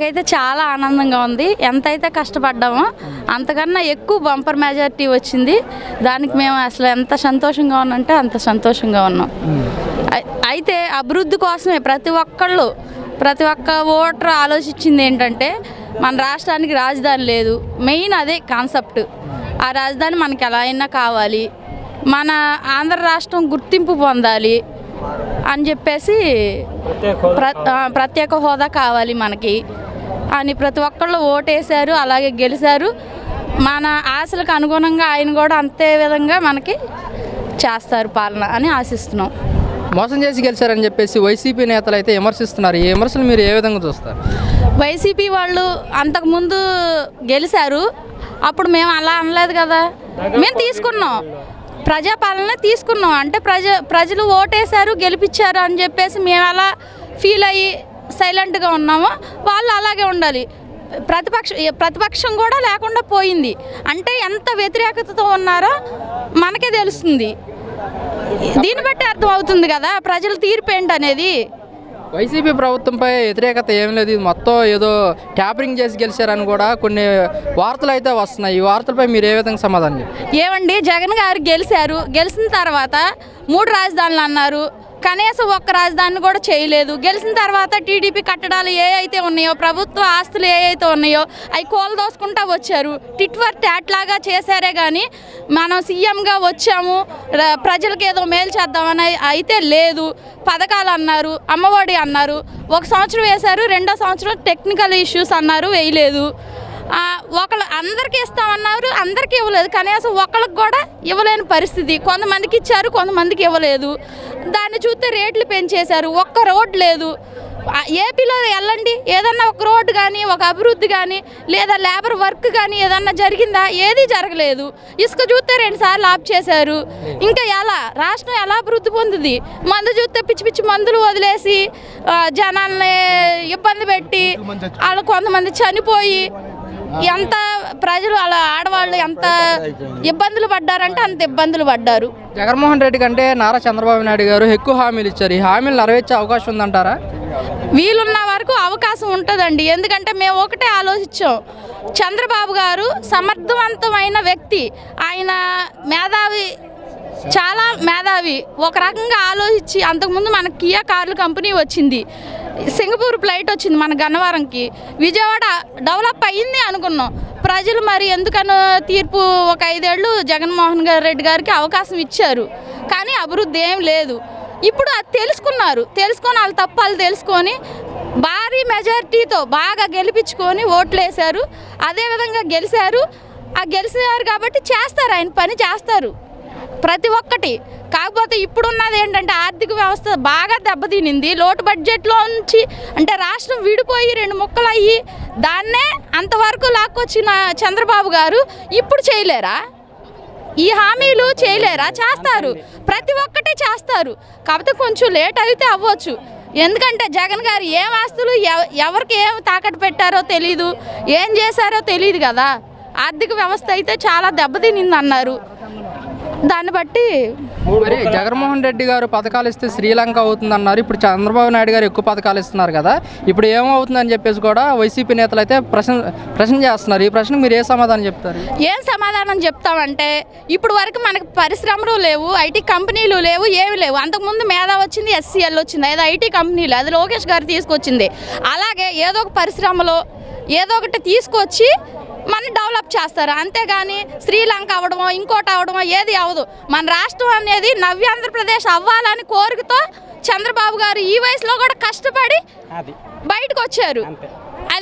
అయితే చాలా ఆనందంగా ఉంది. ఎంతైతే కష్టపడ్డామో అంతకన్నా ఎక్కువ బంపర్ మెజారిటీ వచ్చింది. దానికి మేము అసలు ఎంత సంతోషంగా ఉన్నామంటే అంత సంతోషంగా ఉన్నాం. అయితే అభివృద్ధి కోసమే ప్రతి ఒక్క ఓటర్ ఆలోచించింది ఏంటంటే మన రాష్ట్రానికి రాజధాని లేదు. మెయిన్ అదే కాన్సెప్ట్. ఆ రాజధాని మనకి ఎలా అయినా కావాలి, మన ఆంధ్ర రాష్ట్రం గుర్తింపు పొందాలి అని చెప్పేసి ప్రత్యేక హోదా కావాలి మనకి అని ప్రతి ఒక్కళ్ళు ఓటేశారు. అలాగే గెలిచారు. మన ఆశలకు అనుగుణంగా ఆయన కూడా అంతే విధంగా మనకి చేస్తారు పాలన అని ఆశిస్తున్నాం. మోసం చేసి గెలిచారని చెప్పేసి వైసీపీ నేతలు అయితే విమర్శిస్తున్నారు. ఈ విమర్శలు మీరు ఏ విధంగా చూస్తారు? వైసీపీ వాళ్ళు అంతకుముందు గెలిచారు, అప్పుడు మేము అలా అనలేదు కదా. మేము తీసుకున్నాం, ప్రజాపాలన తీసుకున్నాం. అంటే ప్రజలు ఓటేశారు, గెలిపించారు అని చెప్పేసి మేము అలా ఫీల్ అయ్యి సైలెంట్గా ఉన్నాము. వాళ్ళు అలాగే ఉండాలి. ప్రతిపక్షం కూడా లేకుండా పోయింది అంటే ఎంత వ్యతిరేకతతో ఉన్నారో మనకే తెలుస్తుంది. దీన్ని బట్టి అర్థం అవుతుంది కదా ప్రజల తీర్పు ఏంటనేది. వైసీపీ ప్రభుత్వంపై వ్యతిరేకత ఏం లేదు, ఇది మొత్తం ఏదో ట్యాపరింగ్ చేసి గెలిచారని కూడా కొన్ని వార్తలు అయితే వస్తున్నాయి. ఈ వార్తలపై మీరు ఏ విధంగా సమాధానం చెప్పారు? ఏమండి, జగన్ గారు గెలిచిన తర్వాత 3 రాజధానులు అన్నారు, కనీసం ఒక్క రాజధాని కూడా చేయలేదు. గెలిచిన తర్వాత టీడీపీ కట్టడాలు ఏ అయితే ఉన్నాయో, ప్రభుత్వ ఆస్తులు ఏ అయితే ఉన్నాయో అవి కూలదోసుకుంటా వచ్చారు. టిట్ ఫర్ టాట్ లాగా చేశారే కానీ మనం సీఎంగా వచ్చాము ప్రజలకు ఏదో మేలు చేద్దామని అయితే లేదు. పథకాలు అన్నారు, అమ్మఒడి అన్నారు, 1 సంవత్సరం వేశారు, 2వ సంవత్సరం టెక్నికల్ ఇష్యూస్ అన్నారు, వేయలేదు. ఒకళ్ళు అందరికీ ఇస్తామన్నారు, అందరికీ ఇవ్వలేదు. కనీసం ఒకళ్ళకి కూడా ఇవ్వలేని పరిస్థితి. కొంతమందికి ఇచ్చారు, కొంతమందికి ఇవ్వలేదు. దాన్ని చూస్తే రేట్లు పెంచేశారు, ఒక్క రోడ్ లేదు. ఏపీలో వెళ్ళండి, ఏదన్నా ఒక రోడ్డు కానీ, ఒక అభివృద్ధి కానీ, లేదా లేబర్ వర్క్ కానీ ఏదన్నా జరిగిందా? ఏదీ జరగలేదు. ఇసుక చూస్తే 2 సార్లు ఆఫ్ చేశారు. ఇంకా ఎలా రాష్ట్రం ఎలా అభివృద్ధి పొందుతుంది? మందు చూస్తే పిచ్చి పిచ్చి మందులు వదిలేసి జనాల్ని ఇబ్బంది పెట్టి వాళ్ళు కొంతమంది చనిపోయి ఎంత ప్రజలు అలా ఆడవాళ్ళు ఎంత ఇబ్బందులు పడ్డారంటే అంత ఇబ్బందులు పడ్డారు. జగన్మోహన్ రెడ్డి కంటే నారా చంద్రబాబు నాయుడు గారు ఎక్కువ హామీలు ఇచ్చారు. ఈ హామీలు నెరవేర్చే అవకాశం ఉందంటారా? వీలున్న వరకు అవకాశం ఉంటుందండి. ఎందుకంటే మేము ఒకటే ఆలోచించాం, చంద్రబాబు గారు సమర్థవంతమైన వ్యక్తి. ఆయన మేధావి, చాలా మేధావి. ఒక రకంగా ఆలోచించి అంతకుముందు మన కియా కార్ల కంపెనీ వచ్చింది, సింగపూర్ ఫ్లైట్ వచ్చింది మన గన్నవరంకి, విజయవాడ డెవలప్ అయ్యింది అనుకున్నాం. ప్రజలు మరి ఎందుకనో తీర్పు ఒక 5 ఏళ్ళు జగన్మోహన్ రెడ్డి గారికి అవకాశం ఇచ్చారు, కానీ అభివృద్ధి ఏం లేదు. ఇప్పుడు అది తెలుసుకొని వాళ్ళ తప్పాలు తెలుసుకొని భారీ మెజారిటీతో బాగా గెలిపించుకొని ఓట్లు వేశారు. అదేవిధంగా గెలిచారు కాబట్టి చేస్తారు, ఆయన పని చేస్తారు ప్రతి ఒక్కటి. కాకపోతే ఇప్పుడున్నది ఏంటంటే ఆర్థిక వ్యవస్థ బాగా దెబ్బతినింది. లోటు బడ్జెట్లో నుంచి అంటే రాష్ట్రం విడిపోయి 2 ముక్కలు అయ్యి దాన్నే అంతవరకు లాక్కొచ్చిన చంద్రబాబు గారు ఇప్పుడు చేయలేరా? ఈ హామీలు చేయలేరా? చేస్తారు, ప్రతి ఒక్కటి చేస్తారు. కాకపోతే కొంచెం లేట్ అయితే అవ్వచ్చు. ఎందుకంటే జగన్ గారు ఏం ఆస్తులు ఎవరికి ఏం తాకట్టు పెట్టారో తెలీదు, ఏం చేశారో తెలియదు కదా. ఆర్థిక వ్యవస్థ అయితే చాలా దెబ్బతినింది అన్నారు. దాన్ని బట్టి మరి జగన్మోహన్ రెడ్డి గారు పథకాలు ఇస్తే శ్రీలంక అవుతుందన్నారు. ఇప్పుడు చంద్రబాబు నాయుడు గారు ఎక్కువ పథకాలు ఇస్తున్నారు కదా, ఇప్పుడు ఏమవుతుందని చెప్పేసి కూడా వైసీపీ నేతలు అయితే ప్రశ్న చేస్తున్నారు. ఈ ప్రశ్నకు మీరు ఏ సమాధానం చెప్తారు? ఏం సమాధానం చెప్తామంటే ఇప్పుడు వరకు మనకు పరిశ్రమలు లేవు, ఐటీ కంపెనీలు లేవు, ఏమి లేవు. అంతకుముందు మేధా వచ్చింది, SCL వచ్చింది, అది ఐటీ కంపెనీలు, అది లోకేష్ గారు తీసుకొచ్చింది. అలాగే ఏదో ఒక పరిశ్రమలో ఏదో ఒకటి తీసుకొచ్చి మన డెవలప్ చేస్తారు. అంతేగాని శ్రీలంక అవడమో ఇంకోటి అవడమో ఏది అవ్వదు. మన రాష్ట్రం అనేది నవ్యాంధ్రప్రదేశ్ అవ్వాలని కోరికతో చంద్రబాబు గారు ఈ వయసులో కూడా కష్టపడి బయటకు వచ్చారు.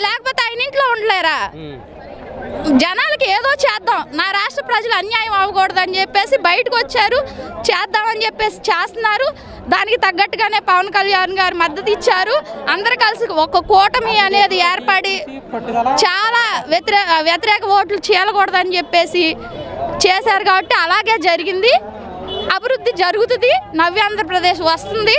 లేకపోతే ఆయన ఇంట్లో ఉండలేరా? జనాలకి ఏదో చేద్దాం, నా రాష్ట్ర ప్రజలు అన్యాయం అవ్వకూడదని చెప్పేసి బయటకు వచ్చారు, చేద్దామని చెప్పేసి చేస్తున్నారు. దానికి తగ్గట్టుగానే పవన్ కళ్యాణ్ గారు మద్దతు ఇచ్చారు. అందరు కలిసి ఒక కూటమి అనేది ఏర్పడి చాలా వ్యతిరేక ఓట్లు చేయకూడదని చెప్పేసి చేశారు. కాబట్టి అలాగే జరిగింది. అభివృద్ధి జరుగుతుంది, నవ్యాంధ్రప్రదేశ్ వస్తుంది.